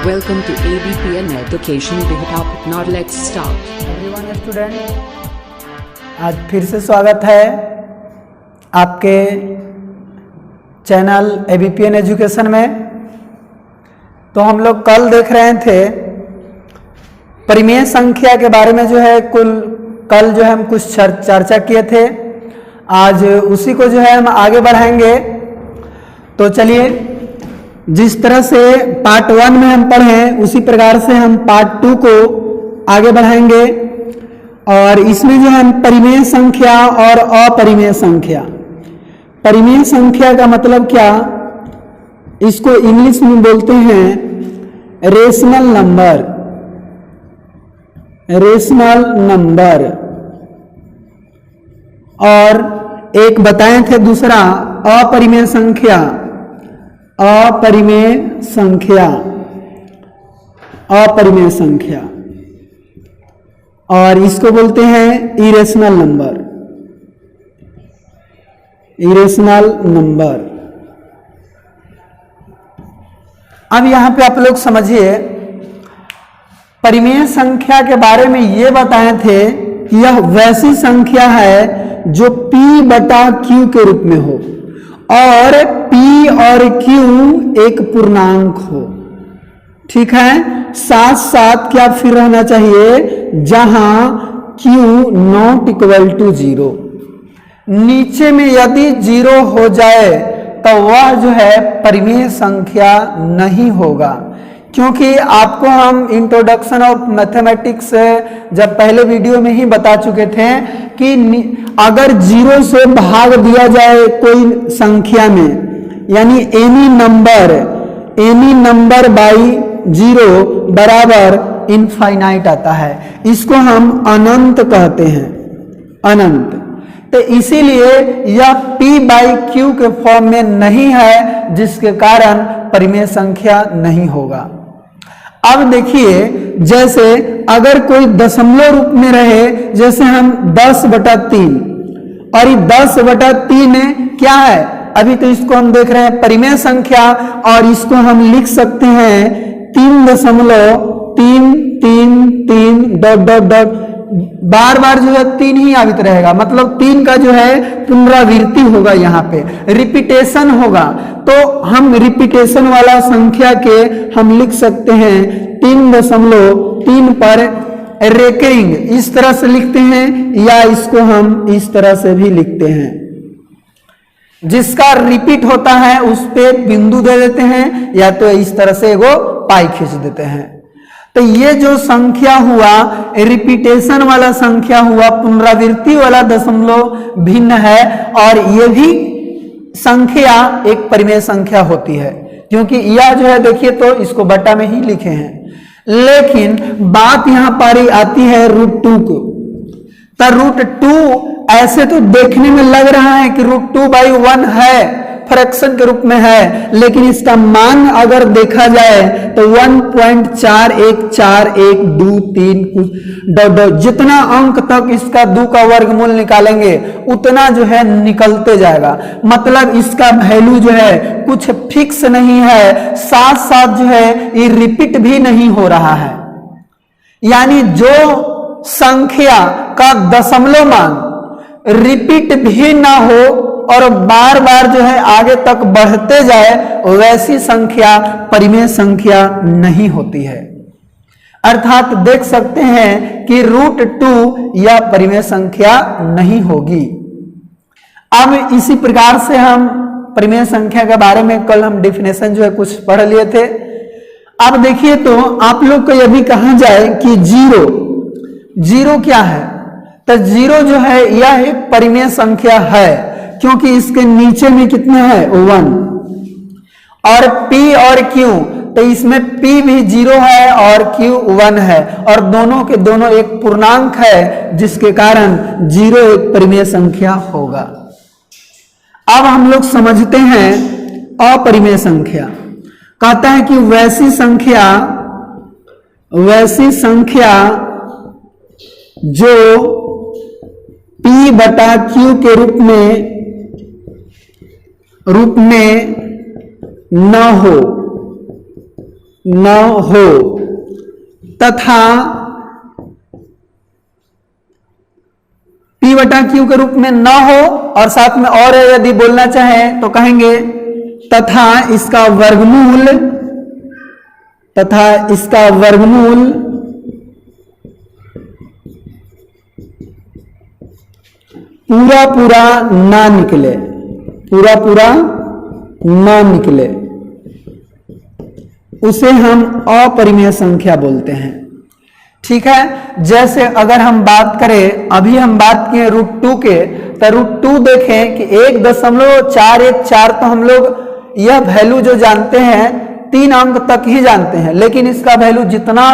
Welcome to ABPN Education Topic. Now let's start. Everyone student, आज फिर से स्वागत है आपके चैनल ABPN एजुकेशन में। तो हम लोग कल देख रहे थे परिमेय संख्या के बारे में, जो है कल जो है हम कुछ चर्चा किए थे। आज उसी को जो है हम आगे बढ़ाएंगे। तो चलिए, जिस तरह से पार्ट 1 में हम पढ़े उसी प्रकार से हम पार्ट 2 को आगे बढ़ाएंगे। और इसमें जो है हम परिमेय संख्या और अपरिमेय संख्या, परिमेय संख्या का मतलब क्या, इसको इंग्लिश में बोलते हैं रेशनल नंबर, रेशनल नंबर। और एक बताए थे दूसरा अपरिमेय संख्या, अपरिमेय संख्या, अपरिमेय संख्या। और इसको बोलते हैं इरेशनल नंबर, इरेशनल नंबर। अब यहां पे आप लोग समझिए, परिमेय संख्या के बारे में ये बताए थे कि यह वैसी संख्या है जो P बटा Q के रूप में हो और P और Q एक पूर्णांक हो। ठीक है, साथ साथ क्या फिर रहना चाहिए, जहां Q नॉट इक्वल टू 0। नीचे में यदि 0 हो जाए तो वह जो है परिमेय संख्या नहीं होगा। क्योंकि आपको हम इंट्रोडक्शन ऑफ मैथमेटिक्स जब पहले वीडियो में ही बता चुके थे कि अगर 0 से भाग दिया जाए कोई संख्या में, यानी एनी नंबर बाई 0 बराबर इनफाइनाइट आता है। इसको हम अनंत कहते हैं, अनंत। तो इसीलिए यह P बाई Q के फॉर्म में नहीं है, जिसके कारण परिमेय संख्या नहीं होगा। अब देखिए, जैसे अगर कोई दशमलव रूप में रहे, जैसे हम 10/3, और ये 10/3 क्या है, अभी तो इसको हम देख रहे हैं परिमेय संख्या, और इसको हम लिख सकते हैं 3.333 ... बार बार जो है 3 ही आवित रहेगा, मतलब 3 का जो है पुनरावृत्ति होगा, यहाँ पे रिपीटेशन होगा। तो हम रिपीटेशन वाला संख्या के हम लिख सकते हैं 3.3 पर रेकरिंग, इस तरह से लिखते हैं, या इसको हम इस तरह से भी लिखते हैं। जिसका रिपीट होता है उस पे बिंदु दे देते हैं, या तो इस तरह से एगो पाई खींच देते हैं। तो ये जो संख्या हुआ, रिपीटेशन वाला संख्या हुआ, पुनरावृत्ति वाला दशमलव भिन्न है, और ये भी संख्या एक परिमेय संख्या होती है। क्योंकि यह जो है देखिए, तो इसको बटा में ही लिखे हैं। लेकिन बात यहां पर आती है √2 को। तो √2 ऐसे तो देखने में लग रहा है कि √2/1 है, फ्रैक्शन के रूप में है, लेकिन इसका मान अगर देखा जाए तो 1.414123 कुछ जितना अंक तक इसका 2 का वर्गमूल निकालेंगे उतना जो है निकलते जाएगा। मतलब इसका वैल्यू जो है कुछ फिक्स नहीं है, साथ साथ जो है ये रिपीट भी नहीं हो रहा है। यानी जो संख्या का दशमलव मान रिपीट भी ना हो और बार बार जो है आगे तक बढ़ते जाए, वैसी संख्या परिमेय संख्या नहीं होती है। अर्थात देख सकते हैं कि √2 यह परिमेय संख्या नहीं होगी। अब इसी प्रकार से हम परिमेय संख्या के बारे में कल हम डेफिनेशन जो है कुछ पढ़ लिए थे। अब देखिए, तो आप लोग को यह भी कहा जाए कि जीरो क्या है, तो 0 जो है यह एक परिमेय संख्या है, क्योंकि इसके नीचे में कितने हैं 1। और P और Q, तो इसमें P भी 0 है और Q 1 है, और दोनों के दोनों एक पूर्णांक है, जिसके कारण 0 एक परिमेय संख्या होगा। अब हम लोग समझते हैं अपरिमेय संख्या। कहता है कि वैसी संख्या जो P बटा Q के रूप में न हो, न हो तथा P बटा Q के रूप में न हो, और साथ में और यदि बोलना चाहें तो कहेंगे तथा इसका वर्गमूल पूरा ना निकले, उसे हम अपरिमेय संख्या बोलते हैं। ठीक है, जैसे अगर हम बात करें, अभी हम बात किए √2 के, तो √2 देखें कि 1.414 तो हम लोग यह वैल्यू जो जानते हैं 3 अंक तक ही जानते हैं, लेकिन इसका वैल्यू जितना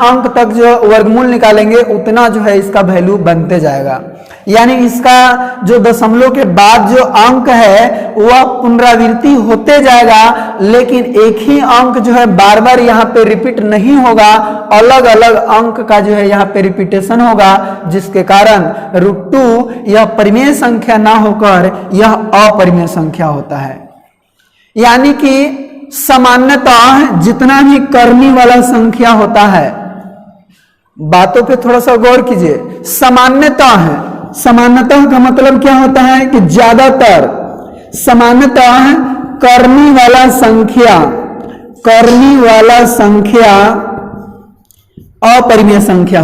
अंक तक जो वर्गमूल निकालेंगे उतना जो है इसका वैल्यू बनते जाएगा। यानी इसका जो दशमलव के बाद जो अंक है वह पुनरावृत्ति होते जाएगा, लेकिन एक ही अंक जो है बार बार यहाँ पे रिपीट नहीं होगा, अलग अलग अंक का जो है यहाँ पे रिपीटेशन होगा, जिसके कारण √2 यह परिमेय संख्या ना होकर यह अपरिमेय संख्या होता है। यानी कि सामान्यतः जितना भी करनी वाला संख्या होता है, बातों पे थोड़ा सा गौर कीजिए, सामान्यतः का मतलब क्या होता है कि ज्यादातर, सामान्यतः करनी वाला संख्या अपरिमेय संख्या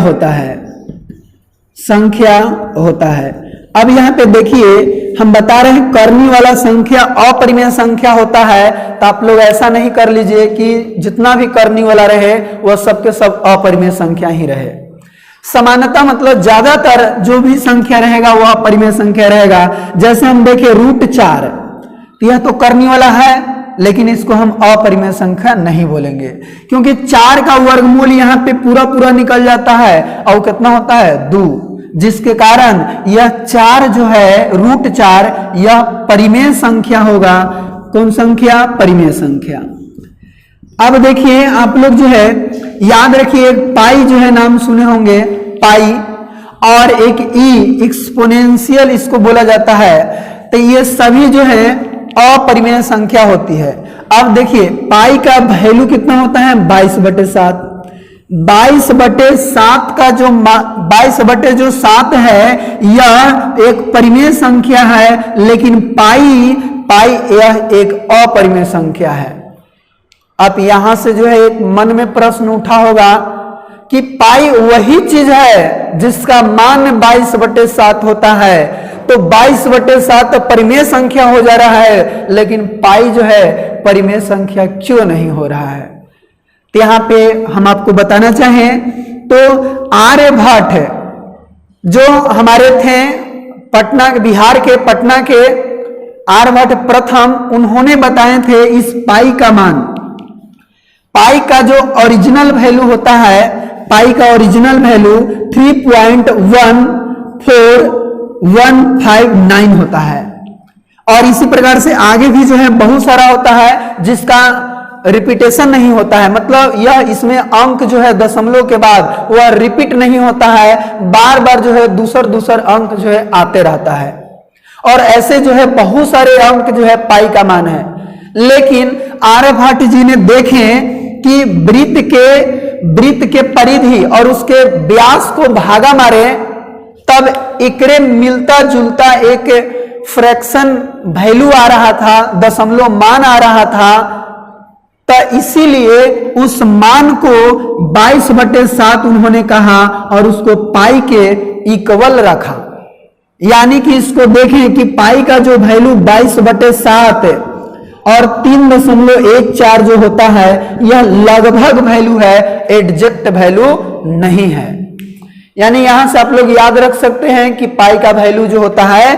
होता है, संख्या होता है। अब यहाँ पे देखिए हम बता रहे हैं करनी वाला संख्या अपरिमेय संख्या होता है, तो आप लोग ऐसा नहीं कर लीजिए कि जितना भी करनी वाला रहे वह सबके सब अपरिमेय संख्या ही रहे। समानता मतलब ज्यादातर जो भी संख्या रहेगा वह अपरिमेय संख्या रहेगा। जैसे हम देखें √4, यह तो करनी वाला है, लेकिन इसको हम अपरिमेय संख्या नहीं बोलेंगे, क्योंकि 4 का वर्गमूल यहाँ पे पूरा निकल जाता है और कितना होता है 2, जिसके कारण यह 4 जो है √4 यह परिमेय संख्या होगा। कौन संख्या? परिमेय संख्या। अब देखिए आप लोग जो है याद रखिए, पाई जो है नाम सुने होंगे, पाई, और एक ई एक्सपोनेंशियल इसको बोला जाता है, तो ये सभी जो है अपरिमेय संख्या होती है। अब देखिए पाई का वैल्यू कितना होता है 22/7। 22/7 का जो 22/7 है यह एक परिमेय संख्या है, लेकिन पाई यह एक अपरिमेय संख्या है। अब यहां से जो है एक मन में प्रश्न उठा होगा कि पाई वही चीज है जिसका मान 22/7 होता है, तो 22/7 परिमेय संख्या हो जा रहा है, लेकिन पाई जो है परिमेय संख्या क्यों नहीं हो रहा है? तो यहां पे हम आपको बताना चाहें तो आर्यभट्ट जो हमारे थे पटना, बिहार के पटना के आर्यभट्ट प्रथम, उन्होंने बताए थे इस पाई का मान। पाई का जो ओरिजिनल वैल्यू होता है, पाई का ओरिजिनल वैल्यू 3.14159 होता है, और इसी प्रकार से आगे भी जो है बहुत सारा होता है जिसका रिपीटेशन नहीं होता है, मतलब यह इसमें अंक जो है दशमलव के बाद वह रिपीट नहीं होता है, बार बार जो है दूसर अंक जो है आते रहता है, और ऐसे जो है बहुत सारे अंक जो है पाई का मान है। लेकिन आर्यभट्ट जी ने देखें कि वृत्त के परिधि और उसके व्यास को भागा मारे, तब एकरे मिलता जुलता एक फ्रैक्शन वैल्यू आ रहा था, दशमलव मान आ रहा था, तो इसीलिए उस मान को 22/7 उन्होंने कहा और उसको पाई के इक्वल रखा। यानी कि इसको देखें कि पाई का जो वैल्यू 22/7 और 3.14 जो होता है यह लगभग वैल्यू है, एग्जैक्ट वैल्यू नहीं है। यानी यहां से आप लोग याद रख सकते हैं कि पाई का वैल्यू जो होता है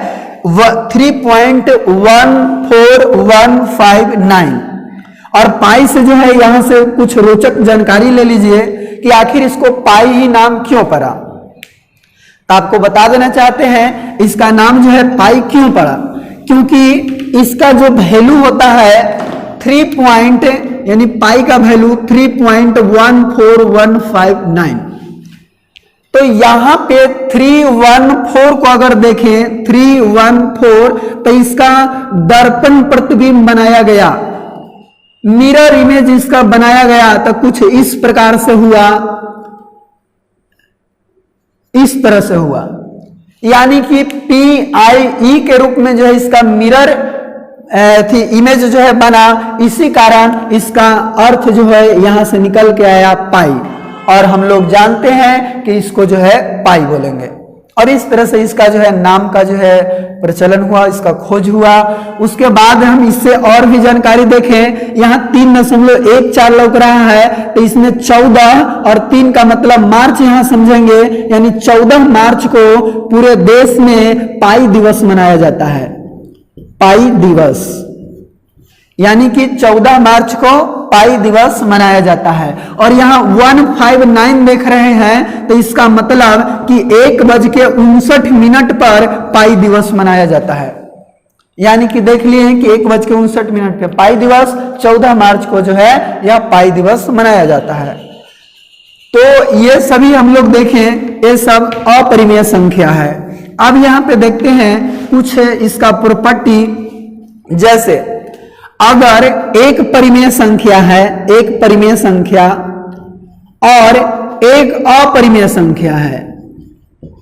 3.14159, और पाई से जो है यहां से कुछ रोचक जानकारी ले लीजिए कि आखिर इसको पाई ही नाम क्यों पड़ा। तो आपको बता देना चाहते हैं इसका नाम जो है पाई क्यों पड़ा, क्योंकि इसका जो वैल्यू होता है 3 यानी पाई का वैल्यू 3.1459, तो यहां पे 314 को अगर देखें 314, तो इसका दर्पण प्रतिबिंब बनाया गया, मिरर इमेज इसका बनाया गया, तो कुछ इस प्रकार से हुआ, इस तरह से हुआ, यानी कि PIE के रूप में जो है इसका मिरर थी इमेज जो है बना, इसी कारण इसका अर्थ जो है यहां से निकल के आया पाई, और हम लोग जानते हैं कि इसको जो है पाई बोलेंगे। और इस तरह से इसका जो है नाम का जो है प्रचलन हुआ, इसका खोज हुआ। उसके बाद हम इससे और भी जानकारी देखें, यहाँ 3.14 लौक रहा है, तो इसमें 14 और 3 का मतलब मार्च यहाँ समझेंगे, यानी 14 मार्च को पूरे देश में पाई दिवस मनाया जाता है, पाई दिवस, यानी कि 14 मार्च को पाई दिवस मनाया जाता है। और यहाँ 159 देख रहे हैं, तो इसका मतलब कि 1:59 पर पाई दिवस मनाया जाता है, यानी कि देख लिए कि 1:59 पे पाई दिवस, 14 मार्च को जो है यह पाई दिवस मनाया जाता है। तो ये सभी हम लोग देखें, ये सब अपरिमेय संख्या है। अब यहाँ पे देखते हैं कुछ इसका प्रॉपर्टी, जैसे अगर एक परिमेय संख्या है, एक परिमेय संख्या और एक अपरिमेय संख्या है,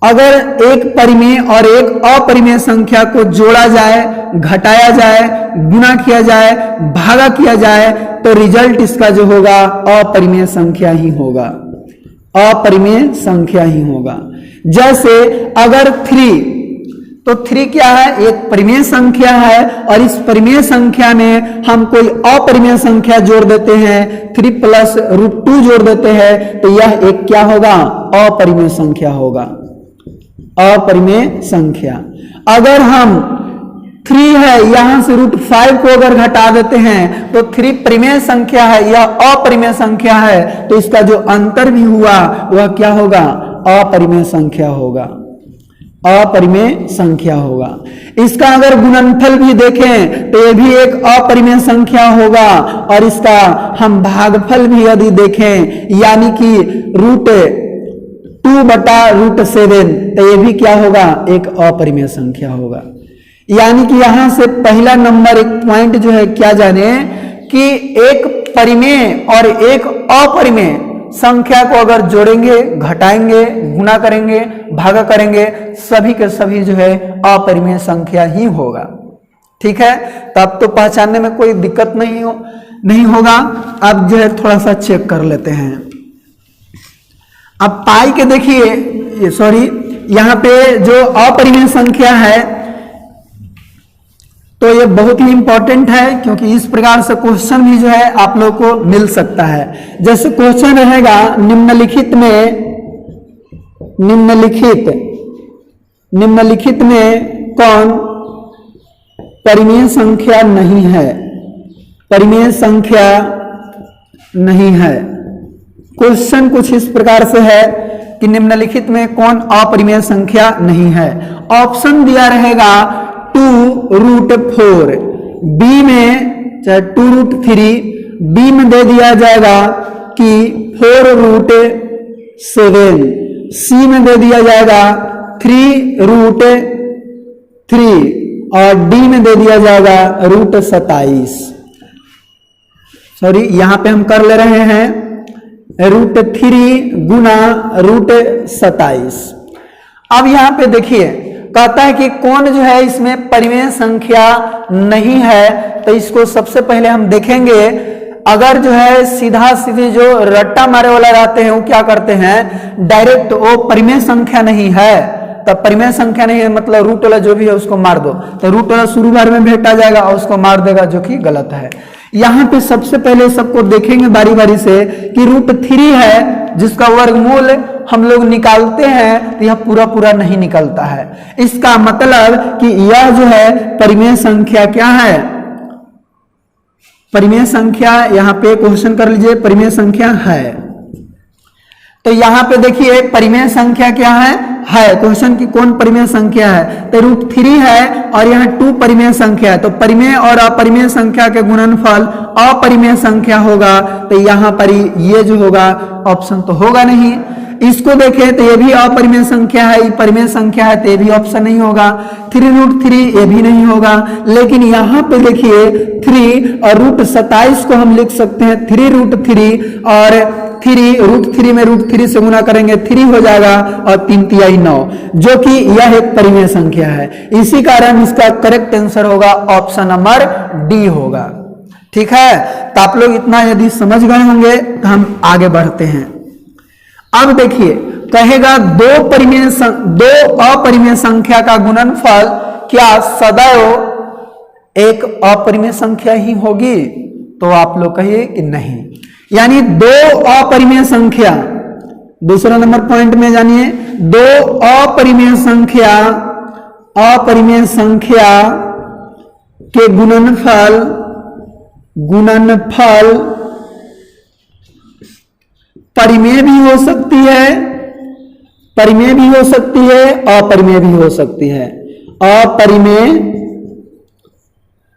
अगर एक परिमेय और एक अपरिमेय संख्या को जोड़ा जाए, घटाया जाए, गुणा किया जाए, भागा किया जाए, तो रिजल्ट इसका जो होगा अपरिमेय संख्या ही होगा, अपरिमेय संख्या ही होगा। जैसे अगर 3, तो 3 क्या है, एक परिमेय संख्या है, और इस परिमेय संख्या में हम कोई अपरिमेय संख्या जोड़ देते हैं, 3 + √2 जोड़ देते हैं, तो यह एक क्या होगा, अपरिमेय संख्या होगा, अपरिमेय संख्या। अगर हम 3 है, यहां से √5 को अगर घटा देते हैं, तो 3 परिमेय संख्या है, यह अपरिमेय संख्या है, तो इसका जो अंतर भी हुआ वह क्या होगा, अपरिमेय संख्या होगा, अपरिमेय संख्या होगा। इसका अगर गुणनफल भी देखें तो यह भी एक अपरिमेय संख्या होगा, और इसका हम भागफल भी यदि देखें, यानी कि √2/√7, तो यह भी क्या होगा, एक अपरिमेय संख्या होगा। यानी कि यहां से पहला नंबर एक पॉइंट जो है क्या जाने, कि एक परिमेय और एक अपरिमेय संख्या को अगर जोड़ेंगे, घटाएंगे, गुणा करेंगे, भागा करेंगे, सभी के सभी जो है अपरिमेय संख्या ही होगा। ठीक है, तब तो पहचानने में कोई दिक्कत नहीं होगा। अब जो है थोड़ा सा चेक कर लेते हैं। अब पाई के देखिए, सॉरी, यहाँ पे जो अपरिमेय संख्या है, तो ये बहुत ही इंपॉर्टेंट है, क्योंकि इस प्रकार से क्वेश्चन भी जो है आप लोग को मिल सकता है। जैसे क्वेश्चन रहेगा निम्नलिखित में कौन परिमेय संख्या नहीं है, परिमेय संख्या नहीं है। क्वेश्चन कुछ इस प्रकार से है कि निम्नलिखित में कौन अपरिमेय संख्या नहीं है। ऑप्शन दिया रहेगा 2√4, बी में चाहे 2√3, बी में दे दिया जाएगा कि 4√7, सी में दे दिया जाएगा 3√3, और डी में दे दिया जाएगा √27। सॉरी, यहां पे हम कर ले रहे हैं √3 गुना √27। अब यहां पे देखिए कहता है कि कौन जो है इसमें परिमेय संख्या नहीं है। तो इसको सबसे पहले हम देखेंगे। अगर जो है सीधा सीधे जो रट्टा मारे वाला रहते हैं वो क्या करते हैं, डायरेक्ट वो परिमेय संख्या नहीं है, तब परिमेय संख्या नहीं है मतलब रूट वाला जो भी है उसको मार दो, तो रूट वाला शुरू बार में भेटा जाएगा और उसको मार देगा, जो कि गलत है। यहाँ पे सबसे पहले सबको देखेंगे बारी बारी से कि √3 है जिसका वर्गमूल हम लोग निकालते हैं तो यह पूरा पूरा नहीं निकलता है। इसका मतलब कि यह जो है परिमेय संख्या क्या है, परिमेय संख्या, यहाँ पे क्वेश्चन कर लीजिए, परिमेय संख्या है। तो यहाँ पे देखिए परिमेय संख्या क्या है क्वेश्चन की कौन परिमेय संख्या है, तो √3 है और यहाँ 2 परिमेय संख्या है। तो परिमेय और अपरिमेय संख्या के गुणनफल अपरिमेय संख्या होगा, तो यहाँ पर ये जो होगा ऑप्शन तो होगा नहीं। इसको देखें तो ये भी अपरिमेय संख्या है, ये परिमेय संख्या है, तो ये भी ऑप्शन नहीं होगा। 3√3 ये भी नहीं होगा। लेकिन यहाँ पे देखिए 3 और √27 को हम लिख सकते हैं 3√3 और 3 √3 में √3 से गुना करेंगे 3 हो जाएगा और 3 तिहाई 9, जो कि यह एक परिमेय संख्या है। इसी कारण इसका करेक्ट आंसर होगा ऑप्शन नंबर डी होगा। ठीक है, तो आप लोग इतना यदि समझ गए होंगे तो हम आगे बढ़ते हैं। अब देखिए कहेगा दो अपरिमेय संख्या का गुणनफल क्या सदैव एक अपरिमेय संख्या ही होगी? तो आप लोग कहिए कि नहीं। यानी दो अपरिमेय संख्या, दूसरा नंबर पॉइंट में जानिए, दो अपरिमेय संख्या के गुणनफल परिमेय भी हो सकती है, परिमेय भी हो सकती है, अपरिमेय भी हो सकती है, अपरिमेय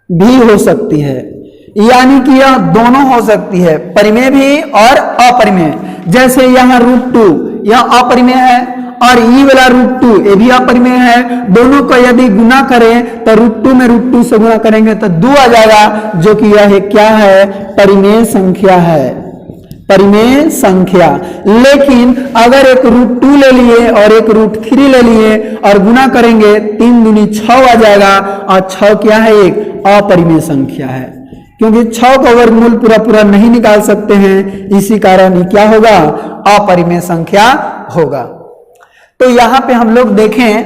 भी हो सकती है। यानी कि यह दोनों हो सकती है, परिमेय भी और अपरिमेय। जैसे यहाँ √2 यह अपरिमेय है और ये वाला √2 ये भी अपरिमेय है। दोनों को यदि गुना करें तो √2 में √2 से गुना करेंगे तो 2 आ जाएगा, जो कि यह क्या है? परिमेय संख्या है, परिमेय संख्या। लेकिन अगर एक √2 ले लिए और एक √3 ले लिए और गुना करेंगे 3 दूनी 6 आ जाएगा, और 6 क्या है? एक अपरिमेय संख्या है, क्योंकि 6 का वर्गमूल पूरा नहीं निकाल सकते हैं। इसी कारण ये क्या होगा? अपरिमेय संख्या होगा। तो यहां पे हम लोग देखें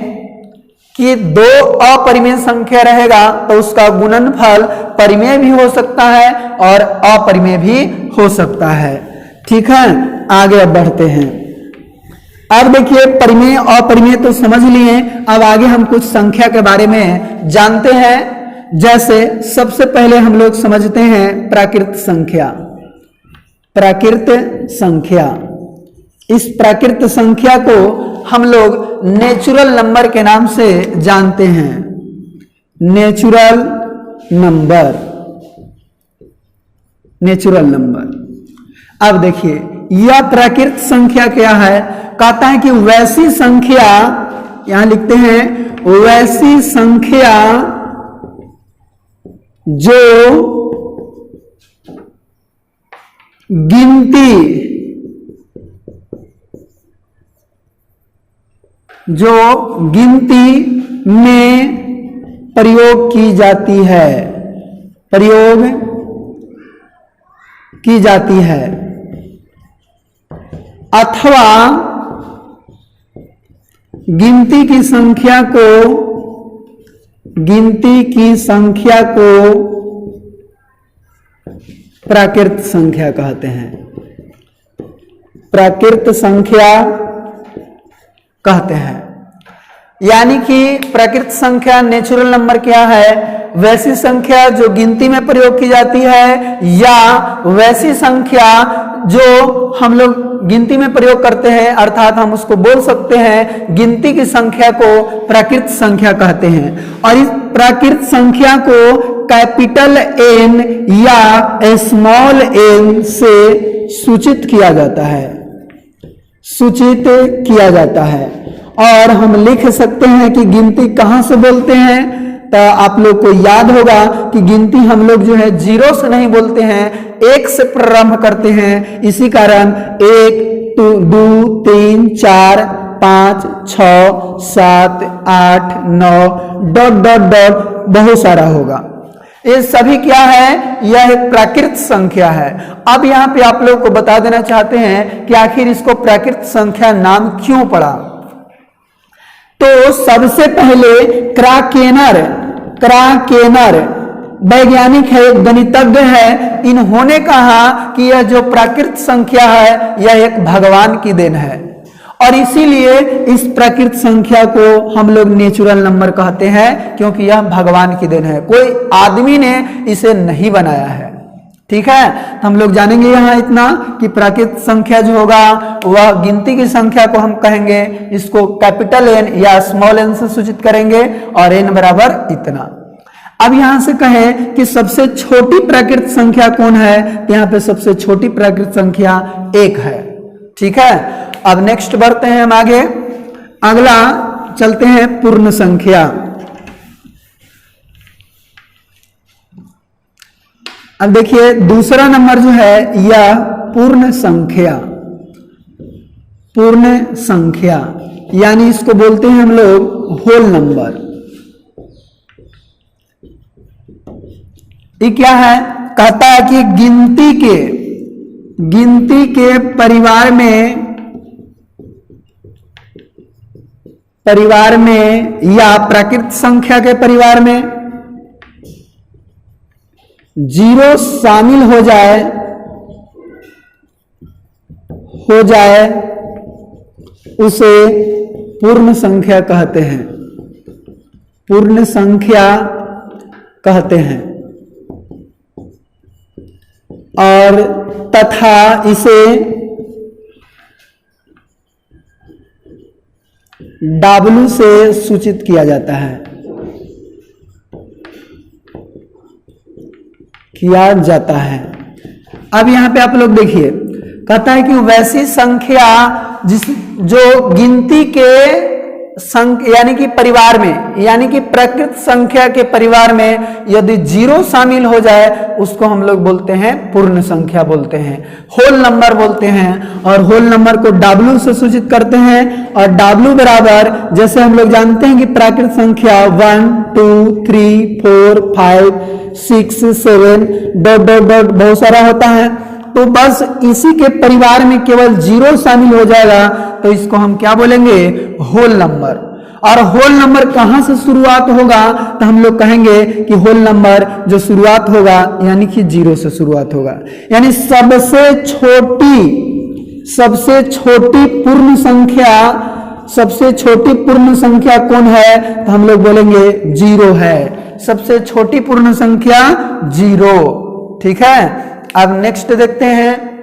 कि दो अपरिमेय संख्या रहेगा तो उसका गुणनफल परिमेय भी हो सकता है और अपरिमेय भी हो सकता है। ठीक है, आगे अब बढ़ते हैं। अब देखिए परिमेय अपरिमेय तो समझ लिए, अब आगे हम कुछ संख्या के बारे में जानते हैं। जैसे सबसे पहले हम लोग समझते हैं प्राकृत संख्या। प्राकृत संख्या, इस प्राकृत संख्या को हम लोग नेचुरल नंबर के नाम से जानते हैं। Natural number, natural number. अब देखिए यह प्राकृत संख्या क्या है? कहता है कि वैसी संख्या, यहां लिखते हैं वैसी संख्या जो गिनती में प्रयोग की जाती है, प्रयोग की जाती है, अथवा गिनती की संख्या को प्राकृत संख्या कहते हैं। प्राकृत संख्या कहते हैं। यानी कि प्राकृत संख्या नेचुरल नंबर क्या है? वैसी संख्या जो गिनती में प्रयोग की जाती है, या वैसी संख्या जो हम लोग गिनती में प्रयोग करते हैं, अर्थात हम उसको बोल सकते हैं गिनती की संख्या को प्राकृत संख्या कहते हैं। और इस प्राकृत संख्या को कैपिटल N या स्मॉल n से सूचित किया जाता है, सूचित किया जाता है। और हम लिख सकते हैं कि गिनती कहां से बोलते हैं, तो आप लोग को याद होगा कि गिनती हम लोग जो है 0 से नहीं बोलते हैं, 1 से प्रारंभ करते हैं। इसी कारण 1 2 3 4 5 6 7 8 9 ... बहुत सारा होगा। ये सभी क्या है? यह एक प्राकृत संख्या है। अब यहाँ पे आप लोग को बता देना चाहते हैं कि आखिर इसको प्राकृत संख्या नाम क्यों पड़ा। तो सबसे पहले क्राकेनर वैज्ञानिक है, गणितज्ञ है, इन्होंने कहा कि यह जो प्राकृत संख्या है यह एक भगवान की देन है, और इसीलिए इस प्राकृत संख्या को हम लोग नेचुरल नंबर कहते हैं, क्योंकि यह भगवान की देन है, कोई आदमी ने इसे नहीं बनाया है। ठीक है, तो हम लोग जानेंगे यहाँ इतना कि प्राकृत संख्या जो होगा वह गिनती की संख्या को हम कहेंगे, इसको कैपिटल N या स्मॉल n से सूचित करेंगे, और n बराबर इतना। अब यहां से कहें कि सबसे छोटी प्राकृत संख्या कौन है, तो यहाँ पे सबसे छोटी प्राकृत संख्या 1 है। ठीक है, अब नेक्स्ट बढ़ते हैं हम आगे, अगला चलते हैं पूर्ण संख्या। अब देखिए दूसरा नंबर जो है यह पूर्ण संख्या, पूर्ण संख्या यानी इसको बोलते हैं हम लोग होल नंबर। ये क्या है, कहता है कि गिनती के परिवार में या प्राकृत संख्या के परिवार में जीरो शामिल हो जाए उसे पूर्ण संख्या कहते हैं, पूर्ण संख्या कहते हैं। और तथा इसे W से सूचित किया जाता है, अब यहां पे आप लोग देखिए, कहता है कि वैसी संख्या जो गिनती के यानी कि परिवार में, यानी कि प्रकृत संख्या के परिवार में यदि जीरो शामिल हो जाए उसको हम लोग बोलते हैं पूर्ण संख्या बोलते हैं, होल नंबर बोलते हैं। और होल नंबर को W से सूचित करते हैं। और W बराबर, जैसे हम लोग जानते हैं कि प्राकृत संख्या 1 2 3 4 5 6 7 डॉट डॉट डॉट बहुत सारा होता है, तो बस इसी के परिवार में केवल जीरो शामिल हो जाएगा तो इसको हम क्या बोलेंगे, होल नंबर। और होल नंबर कहां से शुरुआत होगा, तो हम लोग कहेंगे कि होल नंबर जो शुरुआत होगा यानी कि जीरो से शुरुआत होगा, यानी सबसे छोटी पूर्ण संख्या, सबसे छोटी पूर्ण संख्या कौन है, तो हम लोग बोलेंगे जीरो है, सबसे छोटी पूर्ण संख्या जीरो। ठीक है, अब नेक्स्ट देखते हैं,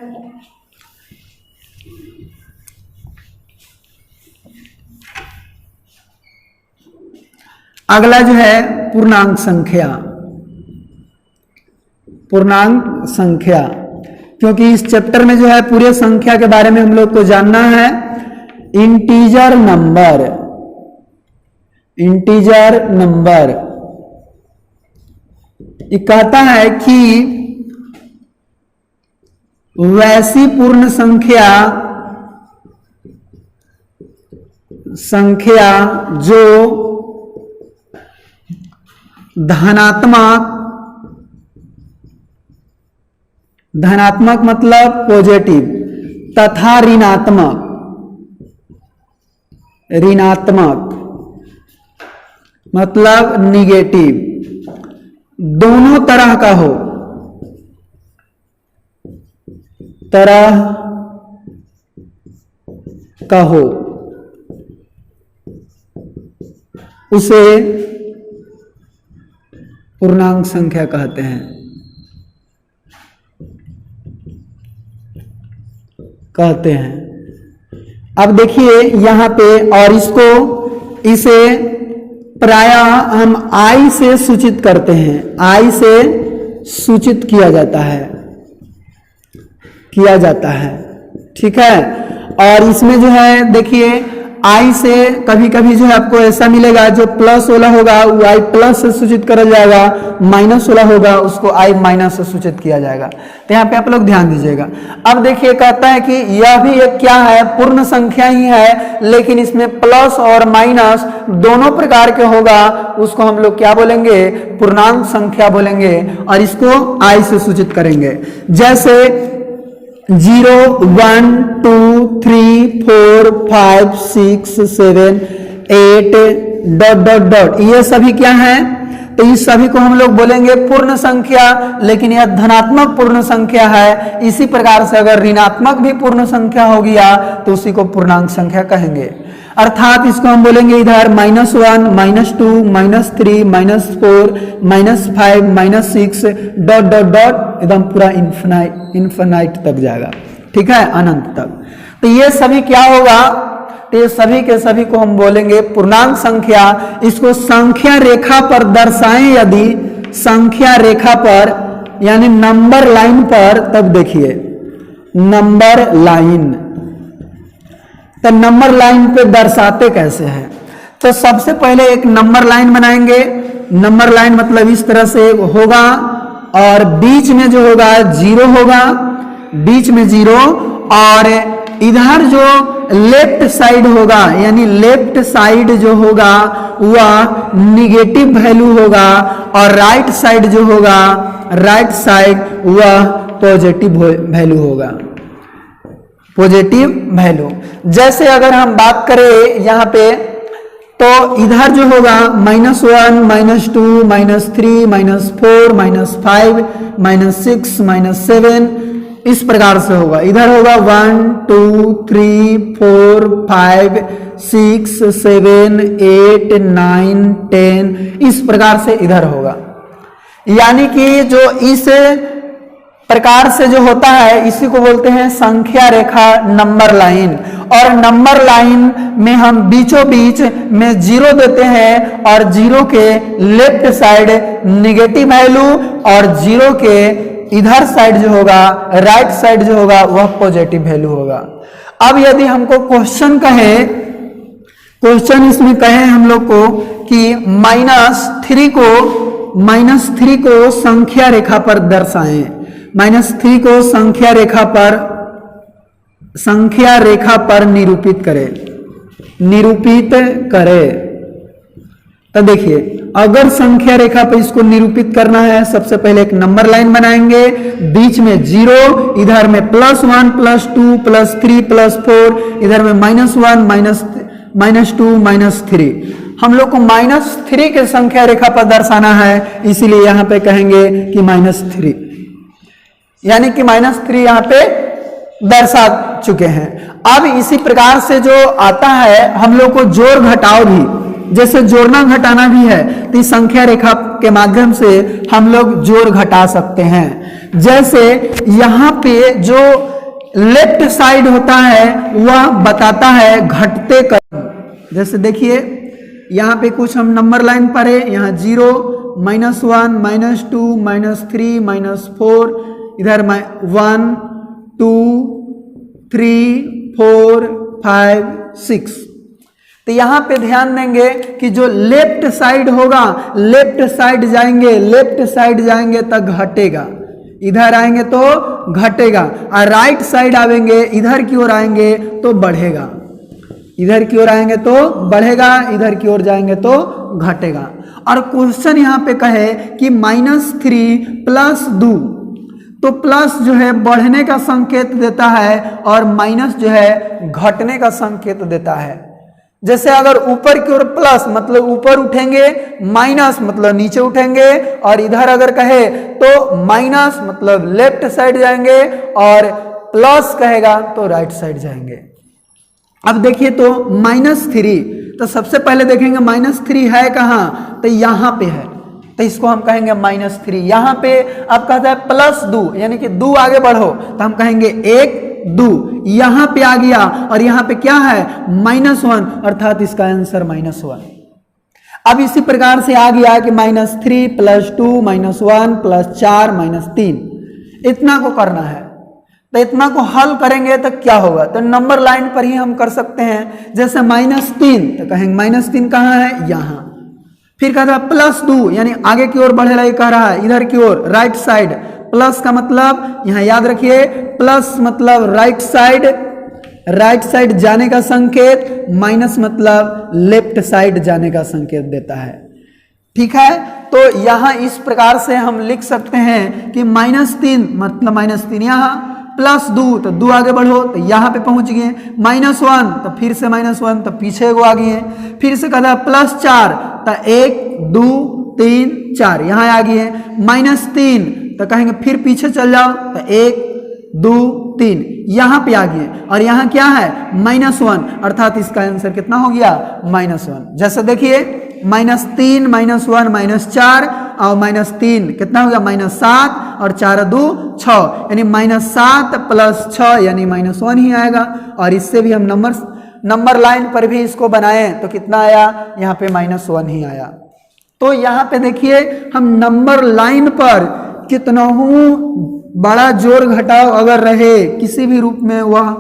अगला जो है पूर्णांक संख्या। पूर्णांक संख्या, क्योंकि इस चैप्टर में जो है पूरे संख्या के बारे में हम लोग को जानना है। इंटीजर नंबर, इंटीजर नंबर ये कहता है कि वैसी पूर्ण संख्या जो धनात्मक मतलब पॉजिटिव तथा ऋणात्मक मतलब निगेटिव, दोनों तरह का हो उसे पूर्णांक संख्या कहते हैं, अब देखिए यहां पे, और इसे प्रायः हम I से सूचित करते हैं, I से सूचित किया जाता है। ठीक है, और इसमें जो है देखिए I से कभी कभी जो है आपको ऐसा मिलेगा, जो प्लस वाला होगा वो I प्लस से सूचित करा जाएगा, माइनस वाला होगा उसको I माइनस से सूचित किया जाएगा। तो यहाँ पे आप लोग ध्यान दीजिएगा। अब देखिए कहता है कि यह भी एक क्या है, पूर्ण संख्या ही है, लेकिन इसमें प्लस और माइनस दोनों प्रकार के होगा, उसको हम लोग क्या बोलेंगे, पूर्णांक संख्या बोलेंगे, और इसको I से सूचित करेंगे। जैसे 0 1 2 3 4 5 6 7 8 डॉट डॉट डॉट, ये सभी क्या है, तो इस सभी को हम लोग बोलेंगे पूर्ण संख्या, लेकिन यह धनात्मक पूर्ण संख्या है। इसी प्रकार से अगर ऋणात्मक भी पूर्ण संख्या हो गया तो उसी को पूर्णांक संख्या कहेंगे। अर्थात इसको हम बोलेंगे इधर -1 -2 -3 -4 -5 -6 डॉट डॉट डॉट, एकदम पूरा इन्फिनाइट तक जाएगा। ठीक है, अनंत तक। तो ये सभी क्या होगा, तो ये सभी के सभी को हम बोलेंगे पूर्णांक संख्या। इसको संख्या रेखा पर दर्शाएं, यदि संख्या रेखा पर यानी नंबर लाइन पर, तब देखिए नंबर लाइन, तो नंबर लाइन पे दर्शाते कैसे हैं? तो सबसे पहले एक नंबर लाइन बनाएंगे। नंबर लाइन मतलब इस तरह से होगा और बीच में जो होगा जीरो होगा, बीच में जीरो, और इधर जो लेफ्ट साइड होगा यानी लेफ्ट साइड जो होगा वह निगेटिव वैल्यू होगा और राइट साइड जो होगा, राइट साइड वह पॉजिटिव वैल्यू होगा, पॉजिटिव वैल्यू। जैसे अगर हम बात करें यहाँ पे तो इधर जो होगा -1, -2, -3, -4, -5, -6, -7 इस प्रकार से होगा। इधर होगा 1, 2, 3, 4, 5, 6, 7, 8, 9, 10 इस प्रकार से इधर होगा। यानी कि जो इस प्रकार से जो होता है इसी को बोलते हैं संख्या रेखा नंबर लाइन। और नंबर लाइन में हम बीचों बीच में जीरो देते हैं और जीरो के लेफ्ट साइड निगेटिव वैल्यू और जीरो के इधर साइड जो होगा, राइट साइड जो होगा वह पॉजिटिव वैल्यू होगा। अब यदि हमको क्वेश्चन कहे, क्वेश्चन इसमें कहे हम लोग को कि -3 को संख्या रेखा पर दर्शाएं, -3 को संख्या रेखा पर निरूपित करें। तो देखिए अगर संख्या रेखा पर इसको निरूपित करना है, सबसे पहले एक नंबर लाइन बनाएंगे, बीच में जीरो, इधर में +1, +2, +3, +4, इधर में -1, -2, -3। हम लोग को -3 के संख्या रेखा पर दर्शाना है, इसीलिए यहां पे कहेंगे कि -3, यानी कि -3 यहां पे दर्शा चुके हैं। अब इसी प्रकार से जो आता है हम लोग को जोड़ घटाव भी, जैसे जोड़ना घटाना भी है तो इस संख्या रेखा के माध्यम से हम लोग जोड़ घटा सकते हैं। जैसे यहाँ पे जो लेफ्ट साइड होता है वह बताता है घटते क्रम। जैसे देखिए यहाँ पे कुछ हम नंबर लाइन पढ़े, यहाँ 0, -1, -2, -3, -4, इधर 1, 2, 3, 4, 5, 6। तो यहाँ पे ध्यान देंगे कि जो लेफ्ट साइड होगा, लेफ्ट साइड जाएंगे तो घटेगा, इधर आएंगे तो घटेगा, और राइट साइड आएंगे, इधर की ओर आएंगे तो बढ़ेगा, इधर की ओर आएंगे तो बढ़ेगा, इधर की ओर जाएंगे तो घटेगा। और क्वेश्चन यहाँ पे कहे कि -3 + 2, तो प्लस जो है बढ़ने का संकेत देता है और माइनस जो है घटने का संकेत देता है। जैसे अगर ऊपर की ओर प्लस मतलब ऊपर उठेंगे, माइनस मतलब नीचे उठेंगे, और इधर अगर कहे तो माइनस मतलब लेफ्ट साइड जाएंगे और प्लस कहेगा तो राइट साइड जाएंगे। अब देखिए तो -3, तो सबसे पहले देखेंगे -3 है कहाँ, तो यहाँ पे है, तो इसको हम कहेंगे -3। यहाँ पे अब कहता है +2 यानी कि 2 आगे बढ़ो, तो हम कहेंगे 1 2, यहाँ पे आ गया और यहाँ पे क्या है -1, अर्थात इसका आंसर -1। अब इसी प्रकार से आ गया कि -3 + 2 -1 + 4 -3, इतना को करना है। तो इतना को हल करेंगे तो क्या होगा, तो नंबर लाइन पर ही हम कर सकते हैं। जैसे -3 तो कहेंगे -3 कहाँ है, यहाँ। फिर कहता है +2 यानी आगे की ओर बढ़े रही, कह रहा है इधर की ओर राइट साइड। प्लस का मतलब यहाँ याद रखिए, प्लस मतलब राइट साइड जाने का संकेत, माइनस मतलब लेफ्ट साइड जाने का संकेत देता है। ठीक है, तो यहाँ इस प्रकार से हम लिख सकते हैं कि -3 मतलब -3 यहाँ, +2 तो 2 आगे बढ़ो तो यहाँ पे पहुंच गए, -1 तो फिर से -1 तो पीछे को आ गए, फिर से कहता है +4 तो 1 2 3 4 यहाँ आ गए, -3 तो कहेंगे फिर पीछे चल जाओ तो 1 2 3 यहाँ पे आ गए, और यहाँ क्या है -1, अर्थात इसका आंसर कितना हो गया -1। जैसे देखिए -3 -1 -4 और -3 कितना हो गया -7 और 4 2 6 यानी -7 + 6 यानी -1 ही आएगा। और इससे भी हम नंबर लाइन पर भी इसको बनाएं तो कितना आया, यहाँ पे -1 ही आया। तो यहाँ पे देखिए हम नंबर लाइन पर कितना बड़ा जोड़ घटाव अगर रहे किसी भी रूप में, वह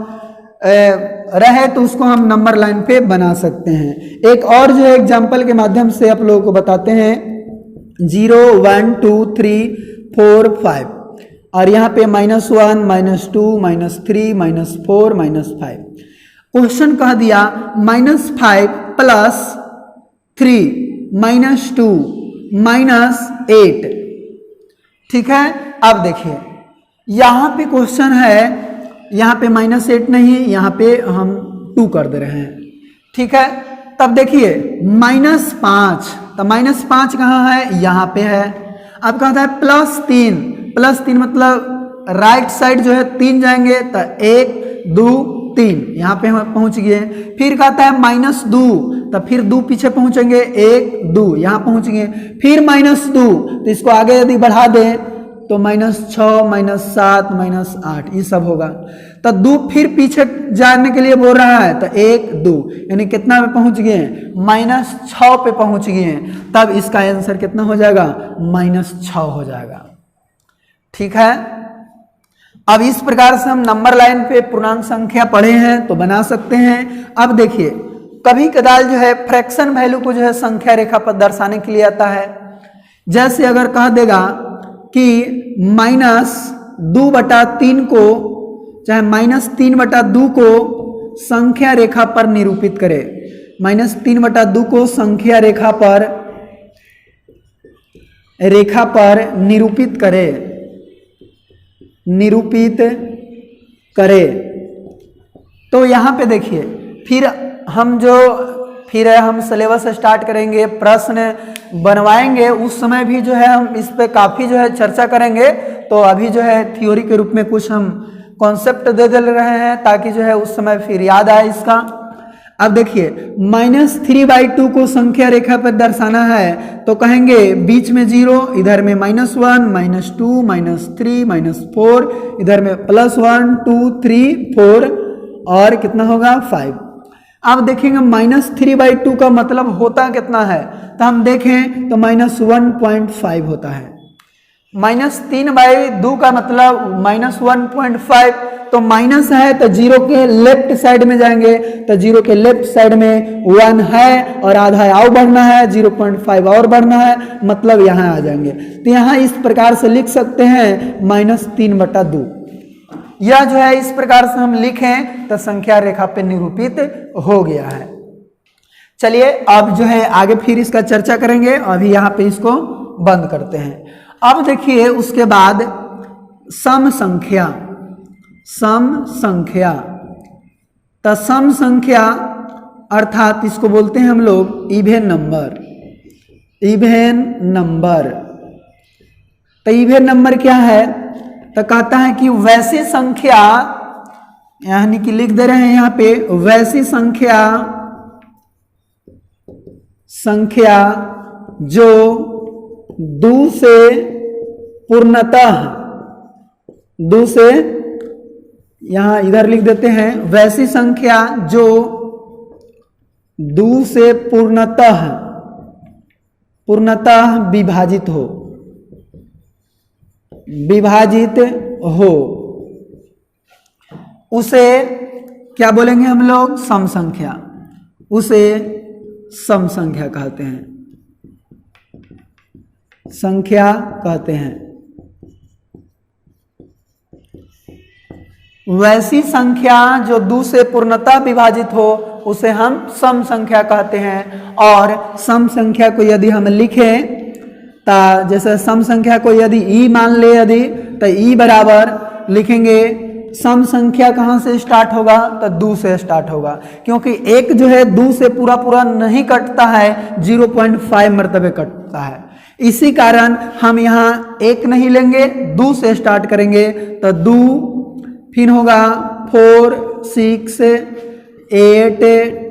रहे तो उसको हम नंबर लाइन पे बना सकते हैं। एक और जो है एग्जाम्पल के माध्यम से आप लोगों को बताते हैं 0 1 2 3 4 5 और यहाँ पे -1 -2 -3 -4 -5। क्वेश्चन कह दिया -5 + 3 -2 -8। ठीक है, अब देखिए यहाँ पे क्वेश्चन है, यहाँ पे -8 नहीं, यहाँ पे हम 2 कर दे रहे हैं। ठीक है, तब देखिए -5, तो -5 कहाँ है, यहाँ पे है। अब कहता है +3 मतलब राइट साइड जो है 3 जाएंगे तो 1 2 3 यहाँ पे हम पहुंच गए। फिर कहता है -2 तो फिर 2 पीछे पहुंचेंगे 1 2 यहाँ पहुंच गए। फिर -2 तो इसको आगे यदि बढ़ा दें तो -6 -7 -8 ये सब होगा। तो 2 फिर पीछे जाने के लिए बोल रहा है तो 1 2 यानी कितना पे पहुंच गए, -6 पे पहुंच गए। तब इसका आंसर कितना हो जाएगा, -6 हो जाएगा। ठीक है, अब इस प्रकार से हम नंबर लाइन पे पूर्णांक संख्या पढ़े हैं तो बना सकते हैं। अब देखिए कभी कदार जो है फ्रैक्शन वैल्यू को जो है संख्या रेखा पर दर्शाने के लिए आता है। जैसे अगर कह देगा कि -2/3 को चाहे -3/2 को संख्या रेखा पर निरूपित करे, -3/2 को संख्या रेखा पर निरूपित करे तो यहाँ पे देखिए फिर हम सिलेबस स्टार्ट करेंगे, प्रश्न बनवाएंगे, उस समय भी जो है हम इस पे काफ़ी जो है चर्चा करेंगे। तो अभी जो है थ्योरी के रूप में कुछ हम कॉन्सेप्ट दे रहे हैं ताकि जो है उस समय फिर याद आए इसका। अब देखिए -3/2 को संख्या रेखा पर दर्शाना है तो कहेंगे बीच में 0, इधर में -1 -2 -3 -4, इधर में +1 2 3 4 और कितना होगा 5। अब देखेंगे -3/2 का मतलब होता कितना है, तो हम देखें तो -1.5 होता है। -3/2 का मतलब -1.5, तो माइनस है तो 0 के लेफ्ट साइड में जाएंगे तो 0 के लेफ्ट साइड में 1 है और आधा और बढ़ना है, 0.5 और बढ़ना है, मतलब यहाँ आ जाएंगे। तो यहाँ इस प्रकार से लिख सकते हैं -3/2। यह जो है इस प्रकार से हम लिखें तो संख्या रेखा पे निरूपित हो गया है। चलिए अब जो है आगे फिर इसका चर्चा करेंगे, अभी यहाँ पे इसको बंद करते हैं। अब देखिए उसके बाद सम संख्या, तो सम संख्या अर्थात इसको बोलते हैं हम लोग इवेन नंबर। तो इवेन नंबर क्या है, तो कहता है कि वैसी संख्या, यानी कि लिख दे रहे हैं यहाँ पे वैसी संख्या जो 2 से यहाँ इधर लिख देते हैं वैसी संख्या जो 2 से पूर्णतः विभाजित हो उसे क्या बोलेंगे हम लोग, सम संख्या। उसे सम संख्या कहते हैं, संख्या कहते हैं। वैसी संख्या जो 2 से पूर्णतः विभाजित हो उसे हम सम संख्या कहते हैं। और सम संख्या को यदि हम लिखें तो जैसे सम संख्या को यदि ई मान ले, यदि तो ई बराबर लिखेंगे सम संख्या कहाँ से स्टार्ट होगा, तो 2 से स्टार्ट होगा, क्योंकि एक जो है 2 से पूरा नहीं कटता है, 0.5 मरतबे कटता है। इसी कारण हम यहाँ 1 नहीं लेंगे, 2 से स्टार्ट करेंगे। तो 2 फिर होगा 4 6 8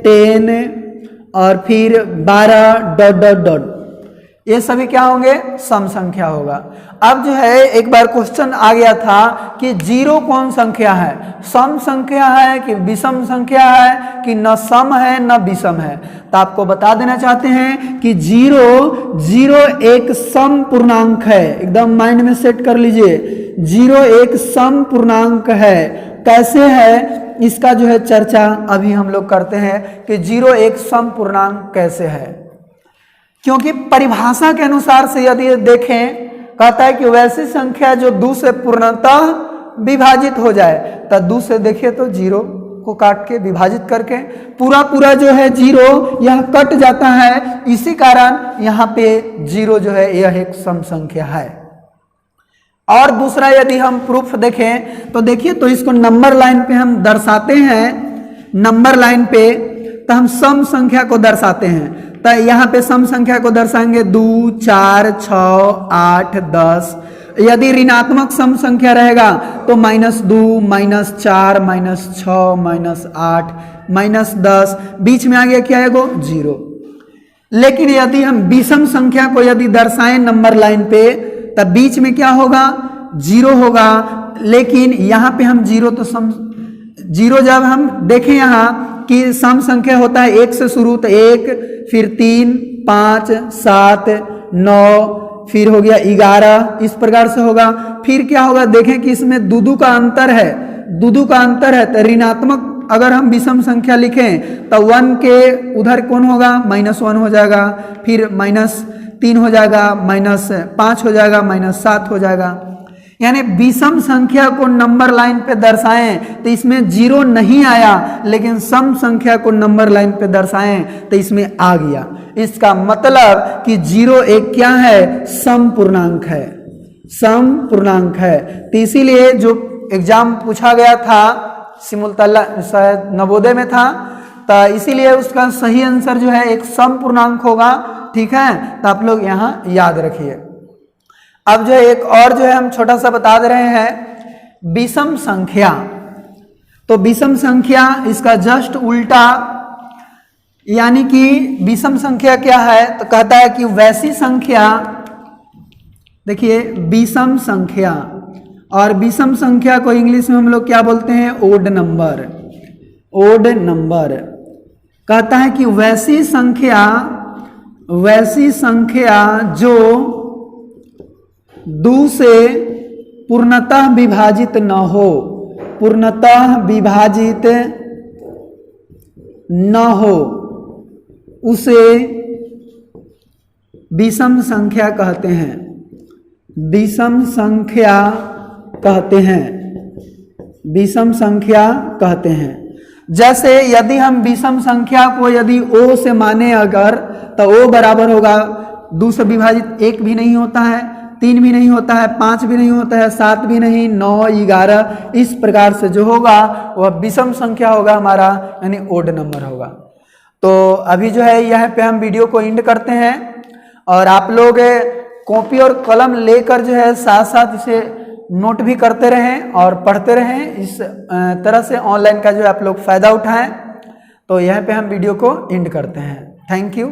10 और फिर 12 ... ये सभी क्या होंगे, सम संख्या होगा। अब जो है एक बार क्वेश्चन आ गया था कि 0 कौन संख्या है, सम संख्या है कि विषम संख्या है कि न सम है न विषम है। तो आपको बता देना चाहते हैं कि 0 एक सम पूर्णांक है, एकदम माइंड में सेट कर लीजिए। 0 एक सम पूर्णांक है कैसे है इसका जो है चर्चा अभी हम लोग करते हैं कि 0 एक सम पूर्णांक कैसे है। क्योंकि परिभाषा के अनुसार से यदि देखें, कहता है कि वैसी संख्या जो 2 से पूर्णतः विभाजित हो जाए, तो 2 से देखिए तो 0 को काट के विभाजित करके पूरा जो है 0 यह कट जाता है, इसी कारण यहाँ पे 0 जो है यह एक सम संख्या है। और दूसरा यदि हम प्रूफ देखें तो देखिए, तो इसको नंबर लाइन पे हम दर्शाते हैं, नंबर लाइन पे तो हम सम संख्या को दर्शाते हैं। तो यहाँ पे सम संख्या को दर्शाएंगे 2, 4, 6, 8, 10। यदि ऋणात्मक सम संख्या रहेगा तो -2, -4, -6, -8, -10, बीच में आ गया क्या है वो 0। लेकिन यदि हम विषम संख्या को यदि दर्शाएं नंबर लाइन पे, तब बीच में क्या होगा 0 होगा। लेकिन यहाँ पे हम 0 तो सम 0 जब हम देखें यहाँ कि सम संख्या होता है 1 से शुरू, तो 1, फिर 3, 5, 7, 9, फिर हो गया 11, इस प्रकार से होगा। फिर क्या होगा देखें कि इसमें 2 का अंतर है, 2 का अंतर है, तो ऋणात्मक अगर हम विषम संख्या लिखें तो 1 के उधर कौन होगा -1 हो जाएगा, फिर -3 हो जाएगा, -5 हो जाएगा, -7 हो जाएगा। यानी विषम संख्या को नंबर लाइन पे दर्शाएं तो इसमें 0 नहीं आया, लेकिन सम संख्या को नंबर लाइन पे दर्शाएं तो इसमें आ गया। इसका मतलब कि 0 एक क्या है, सम पूर्णांक है, सम पूर्णांक है। तो इसीलिए जो एग्जाम पूछा गया था सिमुलतला शायद नवोदय में था, तो इसीलिए उसका सही आंसर जो है एक सम पूर्णांक होगा। ठीक है, तो आप लोग यहाँ याद रखिए। अब जो है एक और जो है हम छोटा सा बता दे रहे हैं, विषम संख्या। तो विषम संख्या इसका जस्ट उल्टा, यानी कि विषम संख्या क्या है, तो कहता है कि वैसी संख्या, देखिए विषम संख्या, और विषम संख्या को इंग्लिश में हम लोग क्या बोलते हैं, ओड नंबर, ओड नंबर। कहता है कि वैसी संख्या जो 2 से पूर्णतः विभाजित न हो, पूर्णतः विभाजित न हो, उसे विषम संख्या कहते हैं, विषम संख्या कहते हैं, विषम संख्या कहते हैं। जैसे यदि हम विषम संख्या को यदि ओ से माने अगर, तो ओ बराबर होगा 2 से विभाजित 1 भी नहीं होता है, 3 भी नहीं होता है, 5 भी नहीं होता है, 7 भी नहीं, 9, 11, इस प्रकार से जो होगा वह विषम संख्या होगा हमारा, यानी ओड नंबर होगा। तो अभी जो है यहाँ पे हम वीडियो को एंड करते हैं, और आप लोग कॉपी और कलम लेकर जो है साथ साथ इसे नोट भी करते रहें और पढ़ते रहें। इस तरह से ऑनलाइन का जो है आप लोग फ़ायदा उठाएं। तो यहाँ पे हम वीडियो को एंड करते हैं। Thank you.